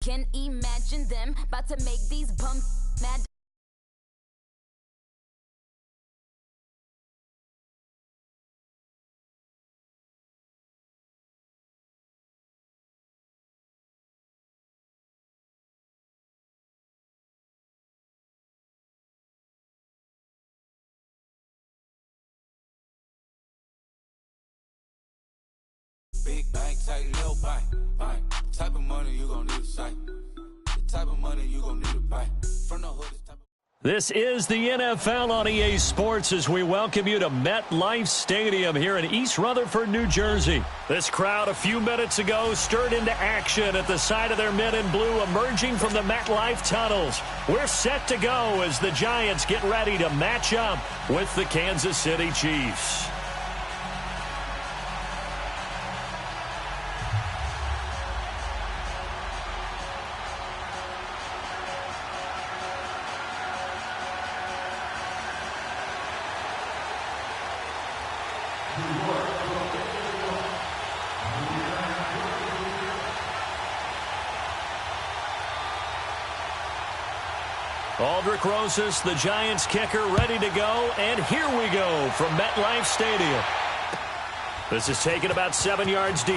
can imagine them about to make these bum mad. Big bank, take little bank, bank. Type of money you gon' need to say. The type of money you gon' need to buy. From the hood, this is the NFL on EA Sports as we welcome you to MetLife Stadium here in East Rutherford, New Jersey. This crowd a few minutes ago stirred into action at the side of their men in blue emerging from the MetLife tunnels. We're set to go as the Giants get ready to match up with the Kansas City Chiefs. Aldrick Rosas, the Giants kicker, ready to go, and here we go from MetLife Stadium. This is taken about 7 yards deep.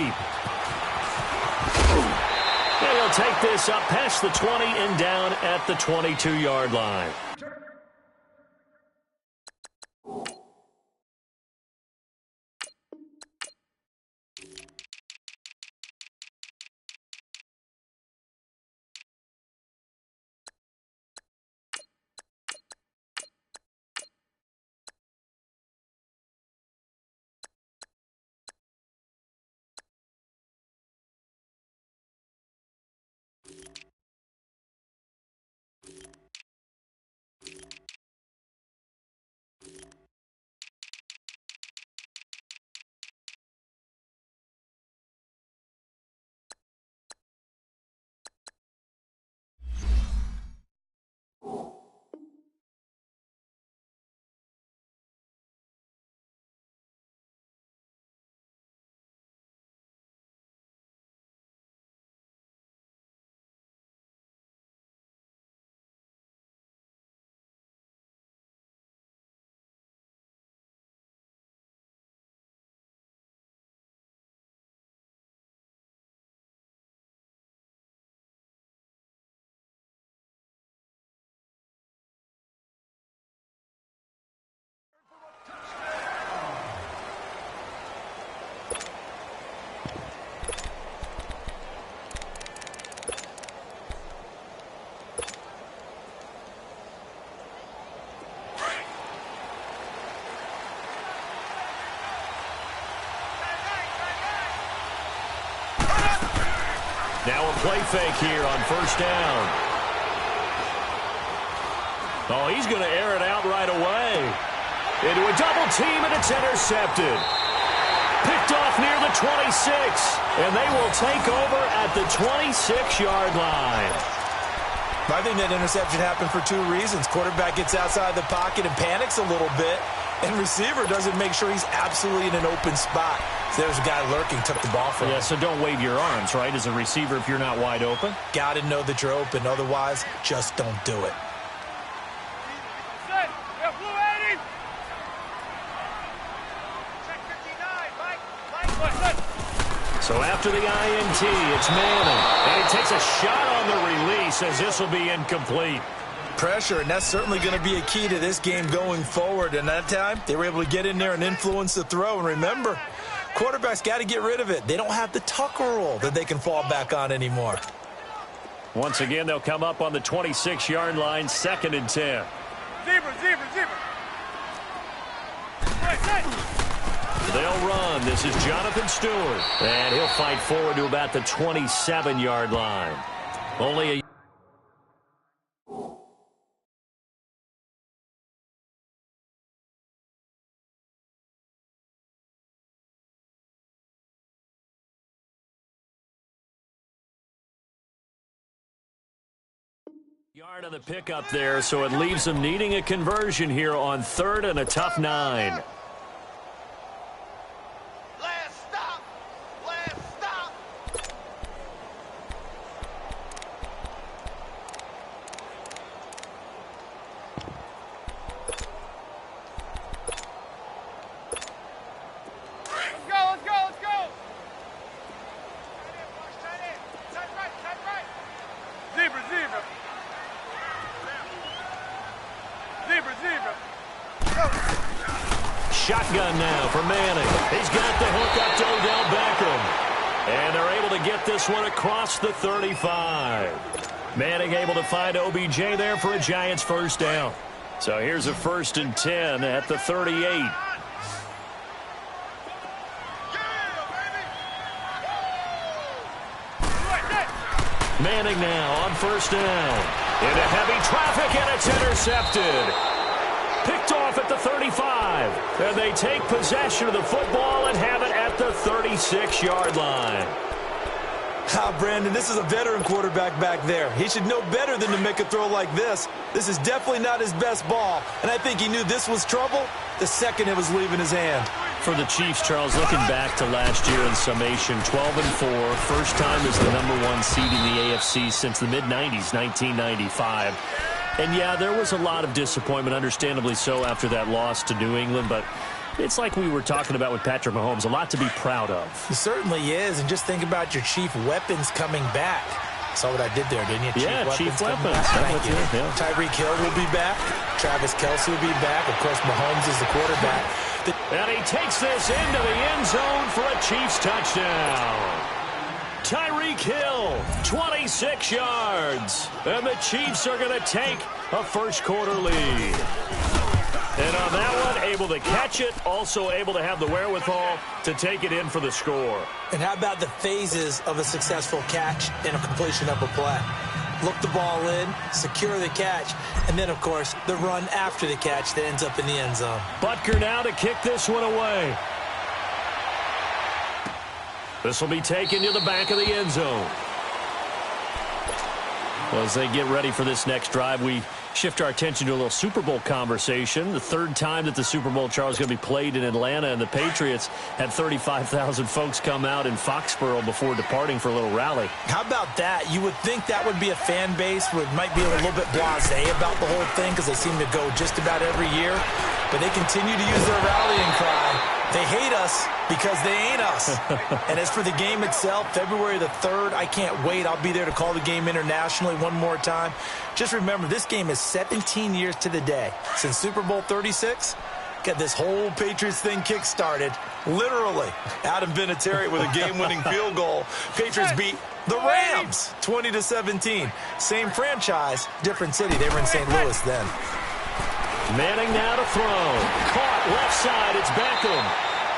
And he'll take this up past the 20 and down at the 22-yard line. Now a play fake here on first down. Oh, he's going to air it out right away. Into a double team, and it's intercepted. Picked off near the 26, and they will take over at the 26-yard line. I think that interception happened for two reasons. Quarterback gets outside the pocket and panics a little bit, and receiver doesn't make sure he's absolutely in an open spot. So there's a guy lurking, took the ball from him. Yeah, so don't wave your arms, right, as a receiver if you're not wide open. Got to know that you're open. Otherwise, just don't do it. So after the INT, it's Madden. And he takes a shot on the release as this will be incomplete. Pressure, and that's certainly going to be a key to this game going forward. And that time, they were able to get in there and influence the throw. And remember, quarterbacks got to get rid of it. They don't have the Tucker rule that they can fall back on anymore. Once again, they'll come up on the 26-yard line, 2nd and 10. Zebra. They'll run. This is Jonathan Stewart. And he'll fight forward to about the 27-yard line. Only a yard on the pickup there, so it leaves them needing a conversion here on 3rd and a tough 9. shotgun now for Manning. He's got the hook up to Odell Beckham. And they're able to get this one across the 35. Manning able to find OBJ there for a Giants first down. So here's a 1st and 10 at the 38. Manning now on 1st down. Into heavy traffic, and it's intercepted. Picked off at the 35. And they take possession of the football and have it at the 36-yard line. Brandon, this is a veteran quarterback back there. He should know better than to make a throw like this. This is definitely not his best ball, and I think he knew this was trouble the second it was leaving his hand. For the Chiefs, Charles, looking back to last year in summation, 12-4, first time as the #1 seed in the AFC since the mid-90s, 1995. And, yeah, there was a lot of disappointment, understandably so, after that loss to New England, but it's like we were talking about with Patrick Mahomes, a lot to be proud of. It certainly is, and just think about your chief weapons coming back. Saw what I did there, didn't you? Yeah, chief weapons. Thank you. Yeah. Tyreek Hill will be back. Travis Kelce will be back. Of course, Mahomes is the quarterback. And he takes this into the end zone for a Chiefs touchdown. Tyreek Hill, 26 yards. And the Chiefs are going to take a first-quarter lead. And on that one, able to catch it, also able to have the wherewithal to take it in for the score. And how about the phases of a successful catch and a completion of a play? Look the ball in, secure the catch, and then, of course, the run after the catch that ends up in the end zone. Butker now to kick this one away. This will be taken to the back of the end zone. Well, as they get ready for this next drive, we shift our attention to a little Super Bowl conversation. The third time that the Super Bowl, Charles, is going to be played in Atlanta, and the Patriots had 35,000 folks come out in Foxborough before departing for a little rally. How about that? You would think that would be a fan base where it might be a little bit blasé about the whole thing because they seem to go just about every year, but they continue to use their rallying cry. They hate us because they ain't us. And as for the game itself, February the 3rd, I can't wait. I'll be there to call the game internationally one more time. Just remember, this game is 17 years to the day since Super Bowl 36. Got this whole Patriots thing kick-started, literally. Adam Vinatieri with a game-winning field goal. Patriots beat the Rams 20-17. Same franchise, different city. They were in St. Louis then. Manning now to throw. Caught left side. It's Beckham.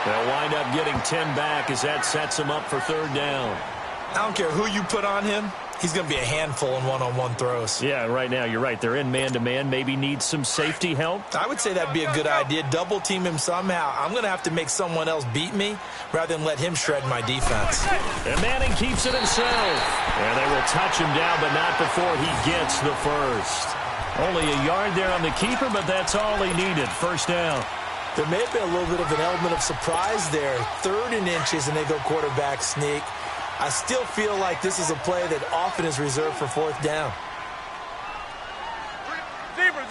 They'll wind up getting 10 back as that sets him up for 3rd down. I don't care who you put on him. He's going to be a handful in one-on-one throws. Yeah, right now, you're right. They're in man-to-man. Maybe needs some safety help. I would say that'd be a good idea. Double-team him somehow. I'm going to have to make someone else beat me rather than let him shred my defense. And Manning keeps it himself. And they will touch him down, but not before he gets the first. Only a yard there on the keeper, but that's all he needed. First down. There may have been a little bit of an element of surprise there. 3rd and inches, and they go quarterback sneak. I still feel like this is a play that often is reserved for 4th down. Zebra.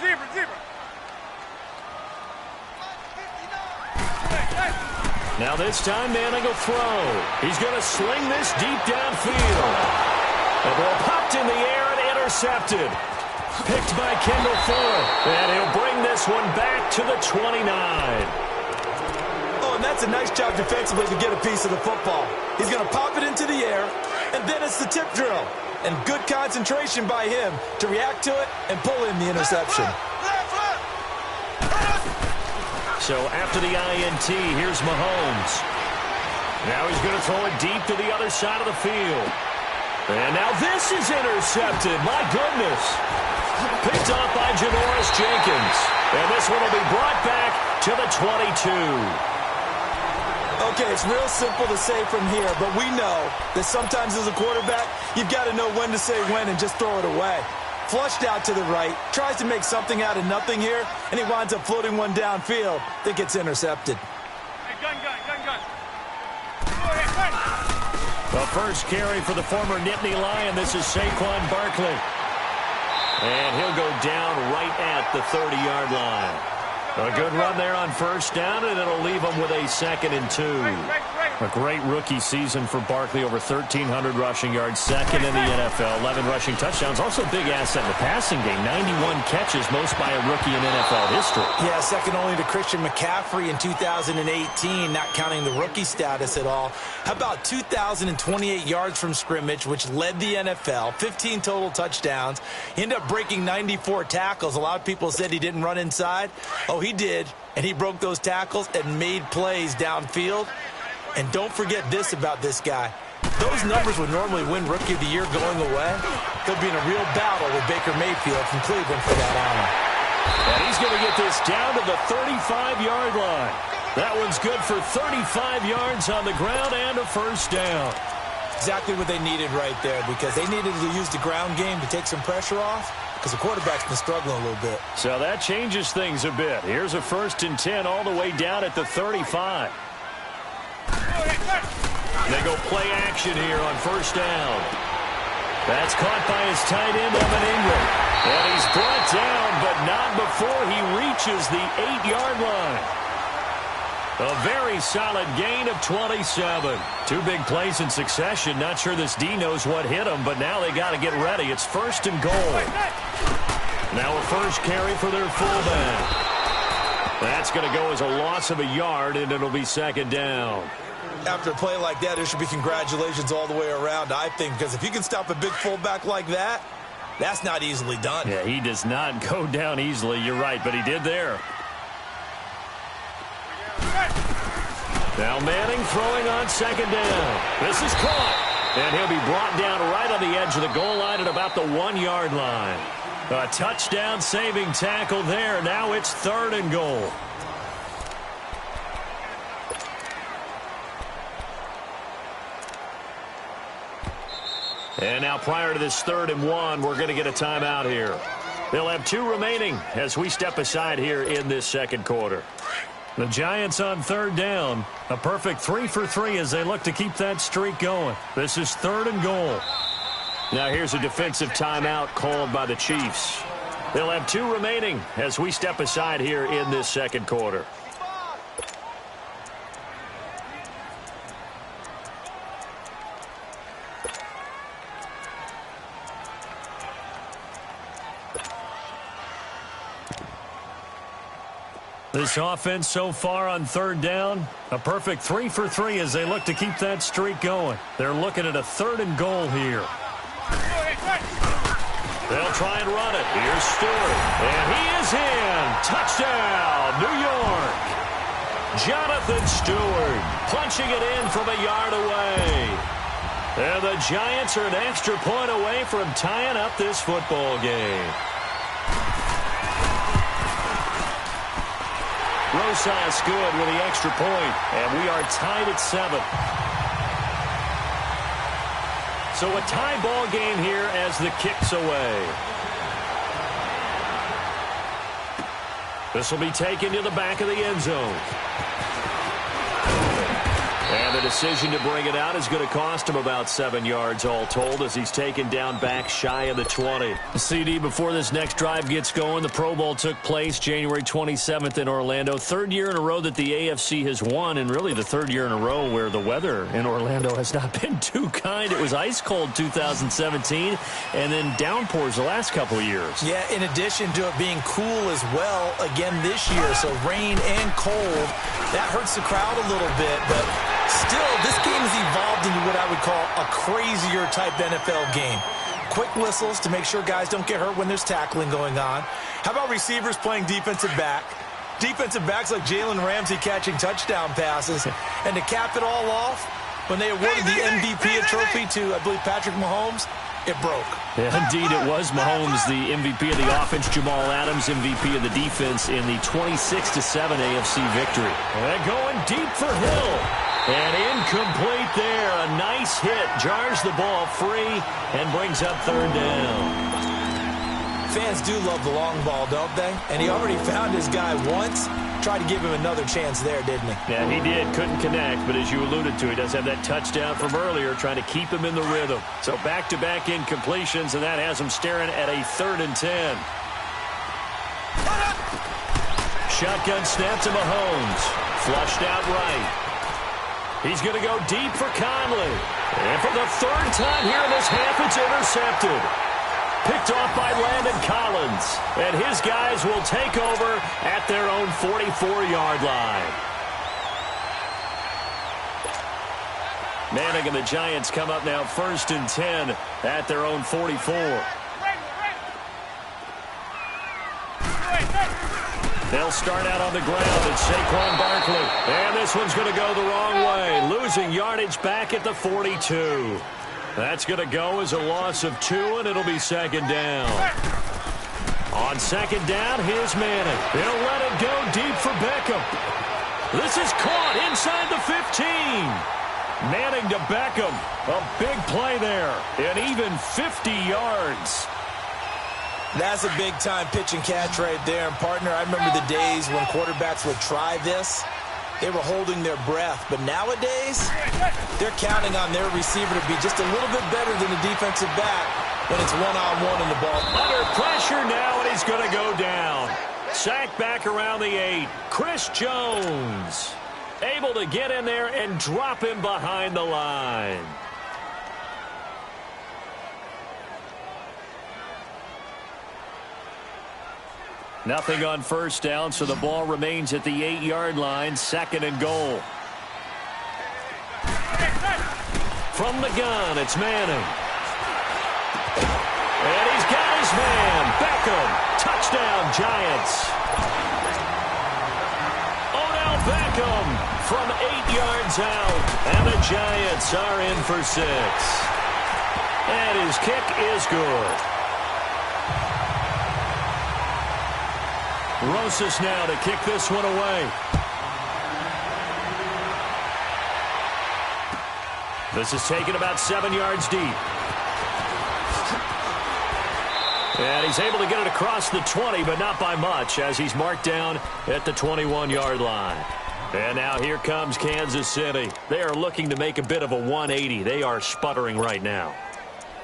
Now this time, Manning will throw. He's going to sling this deep downfield. The ball popped in the air and intercepted. Picked by Kendall Fuller. And he'll bring this one back to the 29. Oh, and that's a nice job defensively to get a piece of the football. He's going to pop it into the air, and then it's the tip drill. And good concentration by him to react to it and pull in the interception. So after the INT, here's Mahomes. Now he's going to throw it deep to the other side of the field. And now this is intercepted. My goodness. Picked off by Janoris Jenkins. And this one will be brought back to the 22. Okay, it's real simple to say from here, but we know that sometimes as a quarterback, you've got to know when to say when and just throw it away. Flushed out to the right, tries to make something out of nothing here, and he winds up floating one downfield that gets intercepted. Hey, gun. The first carry for the former Nittany Lion. This is Saquon Barkley. And he'll go down right at the 30-yard line. A good run there on first down, and it'll leave him with a 2nd and 2. A great rookie season for Barkley, over 1,300 rushing yards, second in the NFL, 11 rushing touchdowns. Also a big asset in the passing game, 91 catches, most by a rookie in NFL history. Yeah, second only to Christian McCaffrey in 2018, not counting the rookie status at all. How about 2,028 yards from scrimmage, which led the NFL, 15 total touchdowns. He ended up breaking 94 tackles. A lot of people said he didn't run inside. Oh, he did, and he broke those tackles and made plays downfield. And don't forget this about this guy. Those numbers would normally win Rookie of the Year going away. They'll be in a real battle with Baker Mayfield from Cleveland for that honor. And he's going to get this down to the 35-yard line. That one's good for 35 yards on the ground and a first down. Exactly what they needed right there, because they needed to use the ground game to take some pressure off, because the quarterback's been struggling a little bit. So that changes things a bit. Here's a 1st and 10 all the way down at the 35. They go play action here on first down. That's caught by his tight end, Evan Ingram. And he's brought down, but not before he reaches the 8-yard line. A very solid gain of 27. Two big plays in succession. Not sure this D knows what hit him, but now they got to get ready. It's 1st and goal. Now a first carry for their fullback. That's going to go as a loss of a yard, and it'll be 2nd down. After a play like that, there should be congratulations all the way around, I think, because if you can stop a big fullback like that, that's not easily done. Yeah, he does not go down easily. You're right, but he did there. Now Manning throwing on 2nd down. This is caught, and he'll be brought down right on the edge of the goal line at about the 1-yard line. A touchdown-saving tackle there. Now it's 3rd and goal. And now prior to this 3rd and 1, we're going to get a timeout here. They'll have 2 remaining as we step aside here in this 2nd quarter. The Giants on 3rd down. A perfect 3 for 3 as they look to keep that streak going. This is 3rd and goal. Now here's a defensive timeout called by the Chiefs. They'll have 2 remaining as we step aside here in this 2nd quarter. This offense so far on 3rd down, a perfect 3 for 3 as they look to keep that streak going. They're looking at a 3rd and goal here. They'll try and run it. Here's Stewart. And he is in. Touchdown, New York. Jonathan Stewart punching it in from a yard away. And the Giants are an extra point away from tying up this football game. Rosas good with the extra point, and we are tied at 7. So a tie ball game here as the kick's away. This will be taken to the back of the end zone. And the decision to bring it out is going to cost him about 7 yards all told as he's taken down back shy of the 20. CD, before this next drive gets going, the Pro Bowl took place January 27th in Orlando. 3rd year in a row that the AFC has won, and really the 3rd year in a row where the weather in Orlando has not been too kind. It was ice cold 2017 and then downpours the last couple of years. Yeah, in addition to it being cool as well again this year, so rain and cold, that hurts the crowd a little bit, but still, this game has evolved into what I would call a crazier type NFL game. Quick whistles to make sure guys don't get hurt when there's tackling going on. How about receivers playing defensive back? Defensive backs like Jalen Ramsey catching touchdown passes. And to cap it all off, when they awarded the MVP trophy to, I believe, Patrick Mahomes, it broke. Yeah, indeed, it was Mahomes, the MVP of the offense. Jamal Adams, MVP of the defense in the 26-7 AFC victory. And going deep for Hill. And incomplete there. A nice hit. Jars the ball free and brings up 3rd down. Fans do love the long ball, don't they? And he already found his guy once. Tried to give him another chance there, didn't he? Yeah, he did. Couldn't connect, but as you alluded to, he does have that touchdown from earlier, trying to keep him in the rhythm. So back-to-back incompletions, and that has him staring at a 3rd and 10. Shotgun snap to Mahomes. Flushed out right. He's going to go deep for Conley. And for the third time here in this half, it's intercepted. Picked off by Landon Collins. And his guys will take over at their own 44-yard line. Manning and the Giants come up now 1st and 10 at their own 44. They'll start out on the ground. It's Saquon Barkley. And this one's going to go the wrong way. Losing yardage back at the 42. That's going to go as a loss of 2, and it'll be 2nd down. On 2nd down, here's Manning. He'll let it go deep for Beckham. This is caught inside the 15. Manning to Beckham. A big play there. And even 50 yards. That's a big-time pitch and catch right there. And, partner, I remember the days when quarterbacks would try this. They were holding their breath. But nowadays, they're counting on their receiver to be just a little bit better than the defensive back when it's one-on-one in the ball. Under pressure now, and he's going to go down. Sacked back around the 8. Chris Jones able to get in there and drop him behind the line. Nothing on 1st down, so the ball remains at the 8-yard line. 2nd and goal. From the gun, it's Manning. And he's got his man, Beckham. Touchdown, Giants. Odell Beckham from 8 yards out. And the Giants are in for 6. And his kick is good. Rosas now to kick this one away. This is taken about 7 yards deep. And he's able to get it across the 20, but not by much, as he's marked down at the 21-yard line. And now here comes Kansas City. They are looking to make a bit of a 180. They are sputtering right now.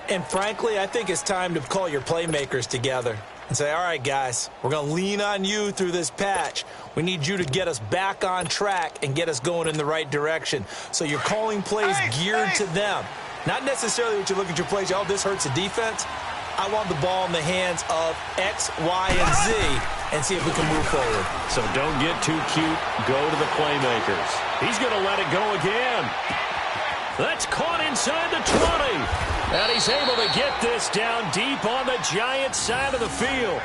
And frankly, I think it's time to call your playmakers together and say, all right, guys, we're going to lean on you through this patch. We need you to get us back on track and get us going in the right direction. So you're calling plays geared to them. Not necessarily what you look at your plays, oh, this hurts the defense. I want the ball in the hands of X, Y, and Z and see if we can move forward. So don't get too cute. Go to the playmakers. He's going to let it go again. That's caught inside the 20. And he's able to get this down deep on the Giants side of the field.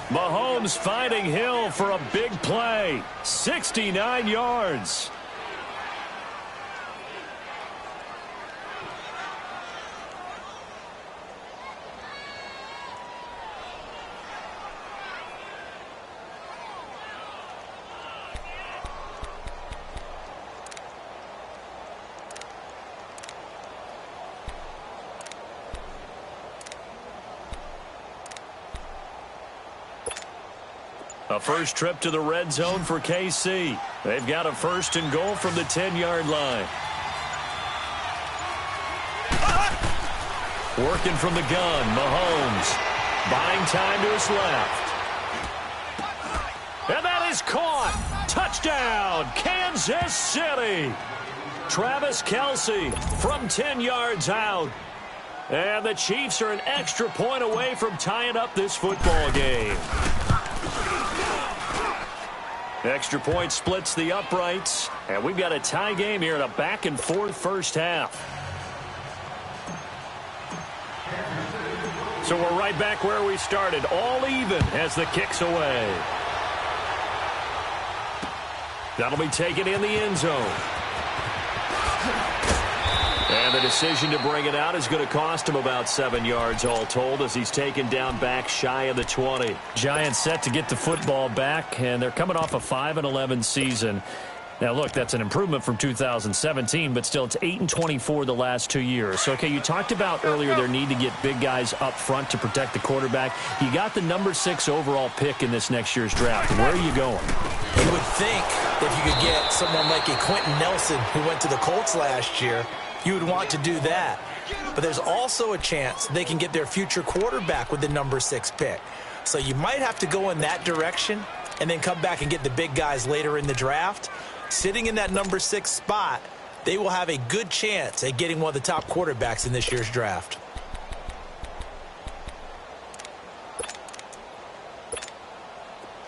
Mahomes finding Hill for a big play. 69 yards. A first trip to the red zone for KC. They've got a 1st and goal from the 10-yard line. Working from the gun, Mahomes. Buying time to his left. And that is caught. Touchdown, Kansas City. Travis Kelce from 10 yards out. And the Chiefs are an extra point away from tying up this football game. Extra point splits the uprights, and we've got a tie game here in a back-and-forth first half. So we're right back where we started, all even as the kick's away. That'll be taken in the end zone. And the decision to bring it out is going to cost him about 7 yards all told as he's taken down back shy of the 20. Giants set to get the football back, and they're coming off a 5-11 season. Now, look, that's an improvement from 2017, but still it's 8-24 the last 2 years. So, okay, you talked about earlier their need to get big guys up front to protect the quarterback. You got the number 6 overall pick in this next year's draft. Where are you going? You would think if you could get someone like a Quentin Nelson who went to the Colts last year, you would want to do that. But there's also a chance they can get their future quarterback with the number 6 pick. So you might have to go in that direction and then come back and get the big guys later in the draft. Sitting in that number 6 spot, they will have a good chance at getting one of the top quarterbacks in this year's draft.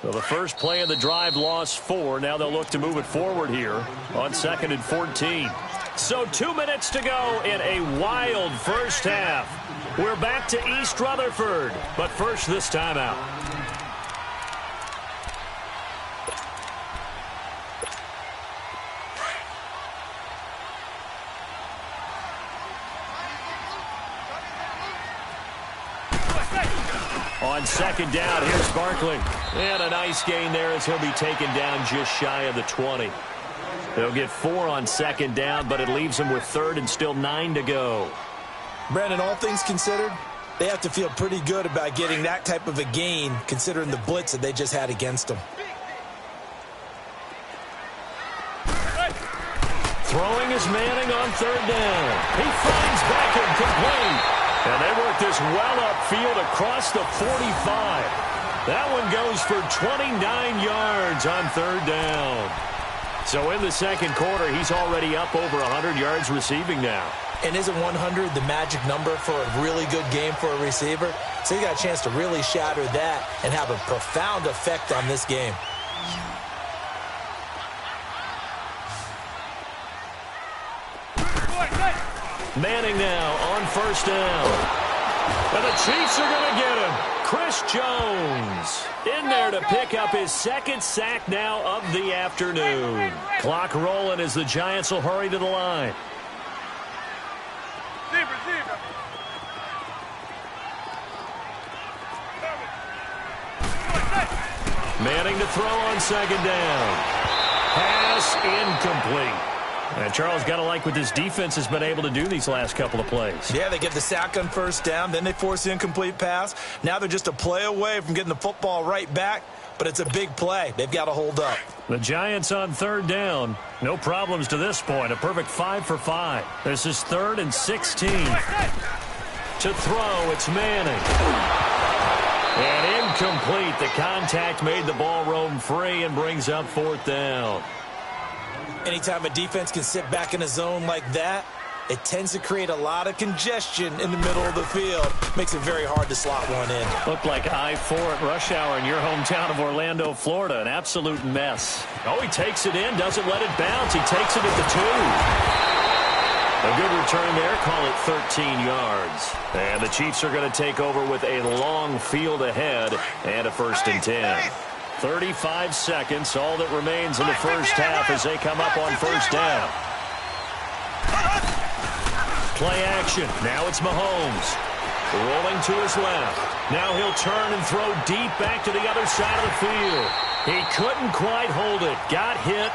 So the first play of the drive lost 4. Now they'll look to move it forward here on 2nd and 14. So 2 minutes to go in a wild first half. We're back to East Rutherford, but first this timeout. On 2nd down, here's Barkley. And a nice gain there as he'll be taken down just shy of the 20. They'll get 4 on 2nd down, but it leaves them with 3rd and still 9 to go. Brandon, all things considered, they have to feel pretty good about getting that type of a gain considering the blitz that they just had against them. Throwing is Manning on 3rd down. He finds Beckham complete. And they work this well upfield across the 45. That one goes for 29 yards on 3rd down. So in the 2nd quarter, he's already up over 100 yards receiving now. And isn't 100 the magic number for a really good game for a receiver? So he got a chance to really shatter that and have a profound effect on this game. Manning now on 1st down. And the Chiefs are going to get him. Chris Jones in there to pick up his 2nd sack now of the afternoon. Clock rolling as the Giants will hurry to the line. Manning to throw on 2nd down. Pass incomplete. And Charles, got to like what this defense has been able to do these last couple of plays. Yeah, they get the sack on 1st down, then they force the incomplete pass. Now they're just a play away from getting the football right back, but it's a big play. They've got to hold up. The Giants on 3rd down. No problems to this point. A perfect 5 for 5. This is 3rd and 16. To throw, it's Manning. And incomplete. The contact made the ball roam free and brings up 4th down. Anytime a defense can sit back in a zone like that, it tends to create a lot of congestion in the middle of the field. Makes it very hard to slot one in. Looked like I-4 at rush hour in your hometown of Orlando, Florida. An absolute mess. Oh, he takes it in, doesn't let it bounce. He takes it at the 2. A good return there, call it 13 yards. And the Chiefs are going to take over with a long field ahead and a 1st and 10. 35 seconds, all that remains in the first half as they come up on 1st down. Play action. Now it's Mahomes. Rolling to his left. Now he'll turn and throw deep back to the other side of the field. He couldn't quite hold it. Got hit.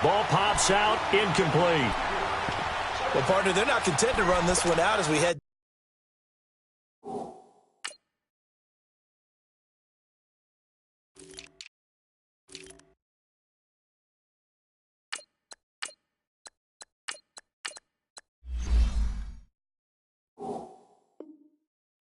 Ball pops out. Incomplete. Well, partner, they're not content to run this one out as we head.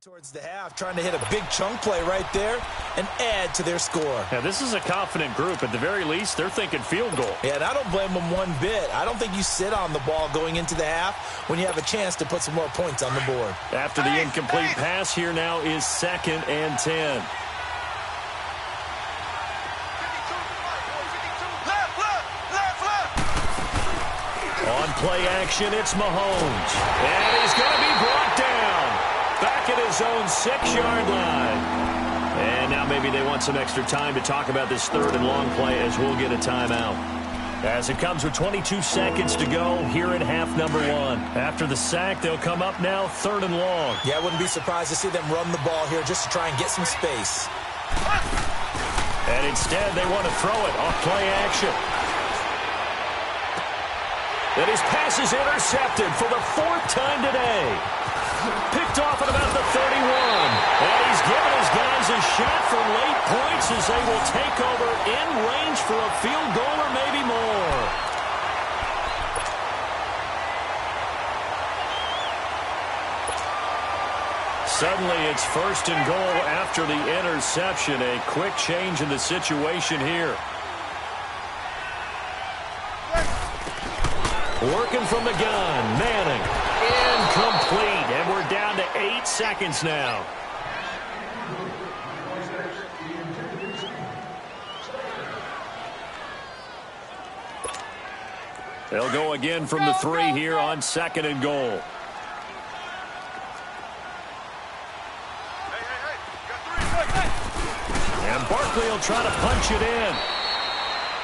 Towards the half, trying to hit a big chunk play right there and add to their score. Yeah, this is a confident group. At the very least, they're thinking field goal. Yeah, and I don't blame them one bit. I don't think you sit on the ball going into the half when you have a chance to put some more points on the board. After the incomplete pass, here now is 2nd and 10. On play action, it's Mahomes. And he's going to be brought down. Back at his own 6-yard line. And now maybe they want some extra time to talk about this 3rd and long play as we'll get a timeout. As it comes with 22 seconds to go here in half number 1. After the sack, they'll come up now 3rd and long. Yeah, I wouldn't be surprised to see them run the ball here just to try and get some space. And instead, they want to throw it off play action. And his pass is intercepted for the 4th time today. Picked off at about the 31. And he's given his guys a shot for late points as they will take over in range for a field goal or maybe more. Suddenly it's 1st and goal after the interception. A quick change in the situation here. Working from the gun. Manning. Incomplete. And we're down to 8 seconds now. They'll go again from the 3 here on 2nd and goal. And Barkley will try to punch it in.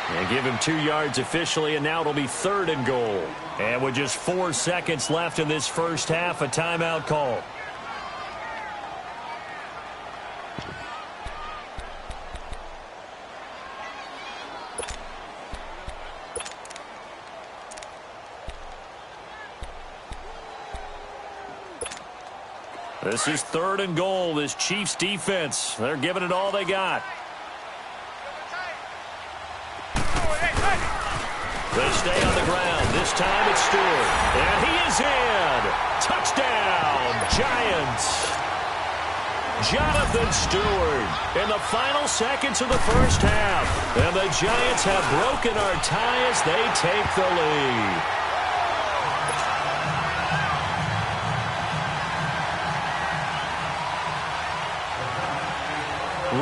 And give him 2 yards officially, and now it'll be 3rd and goal. And with just 4 seconds left in this first half, a timeout call. This is 3rd and goal. This Chiefs defense, they're giving it all they got. They stay on the ground. This time it's Stewart. And he is in. Touchdown, Giants. Jonathan Stewart in the final seconds of the first half. And the Giants have broken our tie as they take the lead.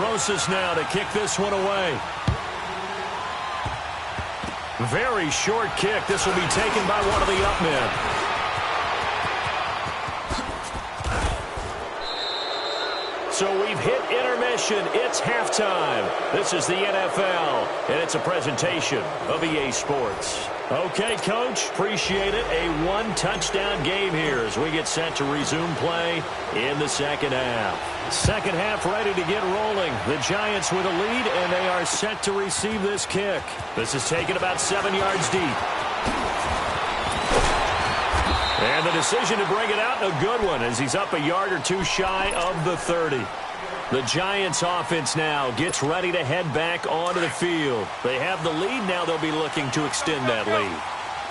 Rosas now to kick this one away. Very short kick. This will be taken by one of the up men. So we've hit intermission. It's halftime. This is the NFL, and it's a presentation of EA Sports. Okay, Coach, appreciate it. A 1-touchdown game here as we get set to resume play in the second half. Second half ready to get rolling. The Giants with a lead, and they are set to receive this kick. This is taken about 7 yards deep. And the decision to bring it out, a good one, as he's up a yard or two shy of the 30. The Giants offense now gets ready to head back onto the field. They have the lead. Now they'll be looking to extend that lead.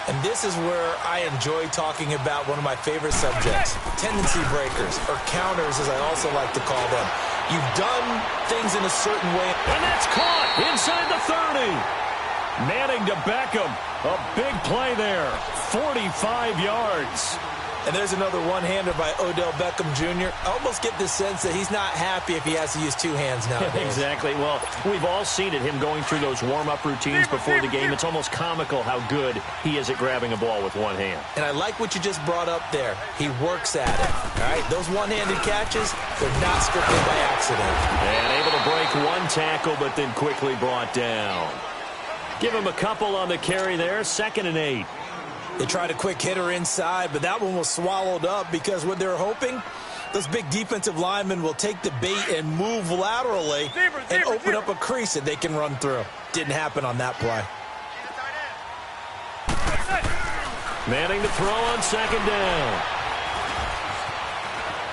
And this is where I enjoy talking about one of my favorite subjects, tendency breakers, or counters as I also like to call them. You've done things in a certain way. And that's caught inside the 30. Manning to Beckham. A big play there. 45 yards. And there's another one-hander by Odell Beckham Jr. I almost get the sense that he's not happy if he has to use 2 hands nowadays. Exactly. Well, we've all seen it, him going through those warm-up routines before the game. It's almost comical how good he is at grabbing a ball with one hand. And I like what you just brought up there. He works at it. All right, those one-handed catches, they're not strictly by accident. And able to break one tackle, but then quickly brought down. Give him a couple on the carry there. 2nd and 8. They tried a quick hitter inside, but that one was swallowed up because what they're hoping, those big defensive linemen will take the bait and move laterally and open up a crease that they can run through. Didn't happen on that play. Manning to throw on 2nd down.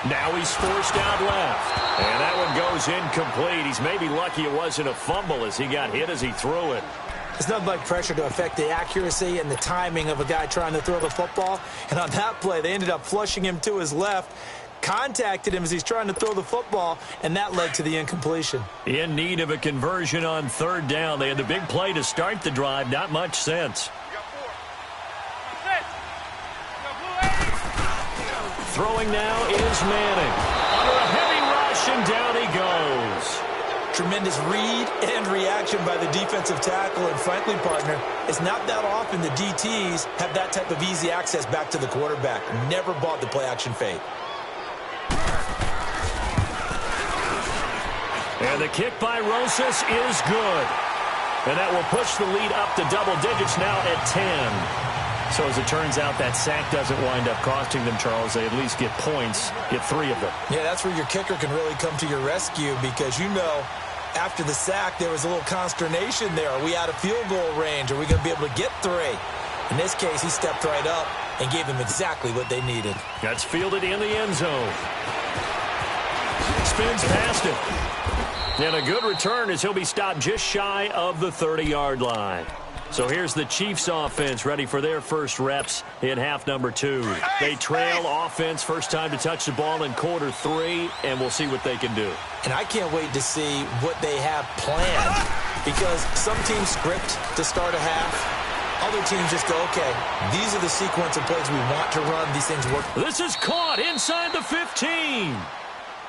Now he's forced out left. And that one goes incomplete. He's maybe lucky it wasn't a fumble as he got hit as he threw it. It's nothing like pressure to affect the accuracy and the timing of a guy trying to throw the football. And on that play, they ended up flushing him to his left, contacted him as he's trying to throw the football, and that led to the incompletion. In need of a conversion on 3rd down. They had the big play to start the drive. Not much sense. Throwing now is Manning. Under a heavy rush, and down he goes. Tremendous read and reaction by the defensive tackle, and frankly, partner, it's not that often the DTs have that type of easy access back to the quarterback. Never bought the play-action fake. And the kick by Rosas is good. And that will push the lead up to double digits now at 10. So as it turns out, that sack doesn't wind up costing them, Charles. They at least get points, get 3 of them. Yeah, that's where your kicker can really come to your rescue because, you know, after the sack, there was a little consternation there. Are we out of field goal range? Are we going to be able to get 3? In this case, he stepped right up and gave them exactly what they needed. That's fielded in the end zone. Spins past it. And a good return as he'll be stopped just shy of the 30-yard line. So here's the Chiefs offense ready for their first reps in half number 2. They trail offense, first time to touch the ball in quarter 3, and we'll see what they can do. And I can't wait to see what they have planned because some teams script to start a half. other teams just go, okay, these are the sequence of plays we want to run. These things work. This is caught inside the 15.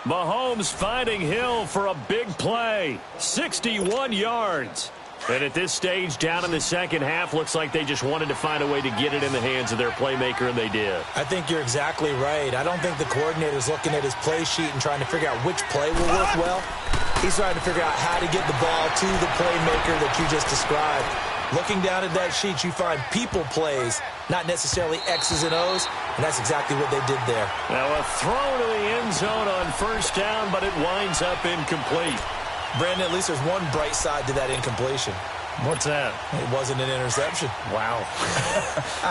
Mahomes finding Hill for a big play. 61 yards. And at this stage, down in the second half, looks like they just wanted to find a way to get it in the hands of their playmaker, and they did. I think you're exactly right. I don't think the coordinator's looking at his play sheet and trying to figure out which play will work well. He's trying to figure out how to get the ball to the playmaker that you just described. Looking down at that sheet, you find people plays, not necessarily X's and O's, and that's exactly what they did there. Now a throw to the end zone on first down, but it winds up incomplete. Brandon, at least there's one bright side to that incompletion. What's that? It wasn't an interception. Wow.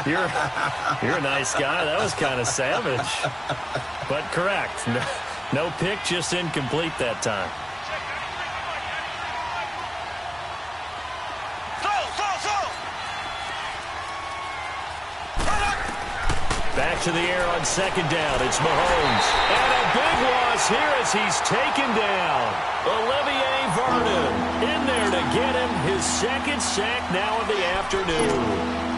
You're a nice guy. That was kind of savage. But correct. No pick, just incomplete that time. Back to the air on second down. It's Mahomes. And a big loss here as he's taken down. Olivier Vernon in there to get him his second sack now of the afternoon.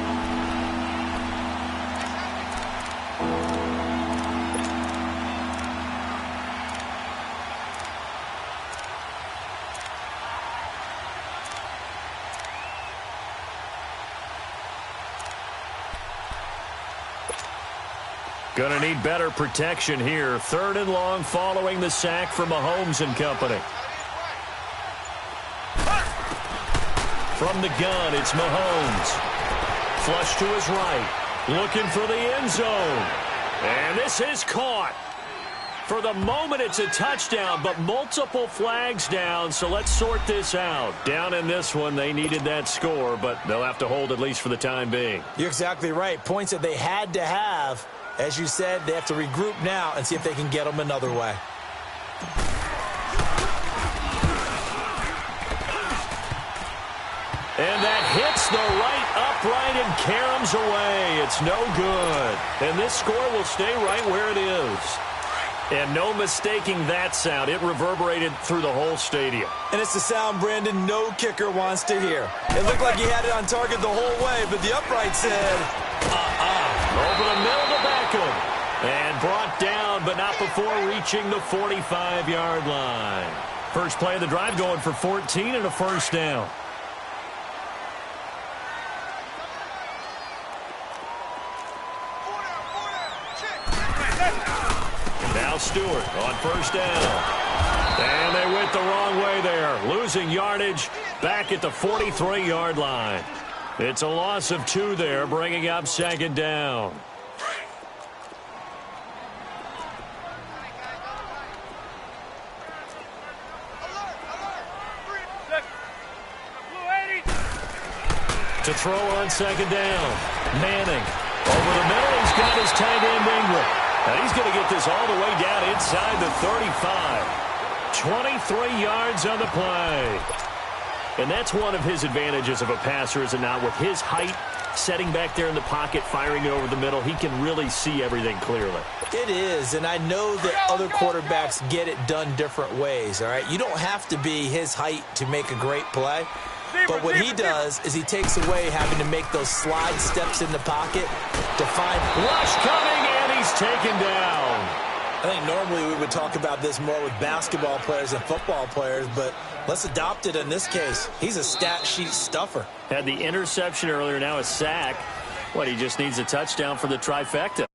Gonna need better protection here. 3rd and long following the sack for Mahomes and company. From the gun, it's Mahomes. Flush to his right. Looking for the end zone. And this is caught. For the moment, it's a touchdown, but multiple flags down, so let's sort this out. Down in this one, they needed that score, but they'll have to hold at least for the time being. You're exactly right. Points that they had to have. As you said, they have to regroup now and see if they can get them another way. And that hits the right upright and caroms away. It's no good. And this score will stay right where it is. And no mistaking that sound. It reverberated through the whole stadium. And it's the sound, Brandon, no kicker wants to hear. It looked like he had it on target the whole way, but the upright said, Over the middle to Beckham. And brought down, but not before reaching the 45-yard line. First play of the drive going for 14 and a first down. Now Stewart on first down. And they went the wrong way there. Losing yardage back at the 43-yard line. It's a loss of 2 there, bringing up second down. To throw on second down. Manning. Over the middle, he's got his tight end Ingram. And he's going to get this all the way down inside the 35. 23 yards on the play. And that's one of his advantages of a passer, is it not? With his height, setting back there in the pocket, firing it over the middle, he can really see everything clearly. It is, and I know that other quarterbacks get it done different ways, all right? You don't have to be his height to make a great play. But what he does is he takes away having to make those slide steps in the pocket to find. Rush coming, and he's taken down. I think normally we would talk about this more with basketball players and football players, but let's adopt it in this case. He's a stat sheet stuffer. Had the interception earlier, now a sack. He just needs a touchdown for the trifecta.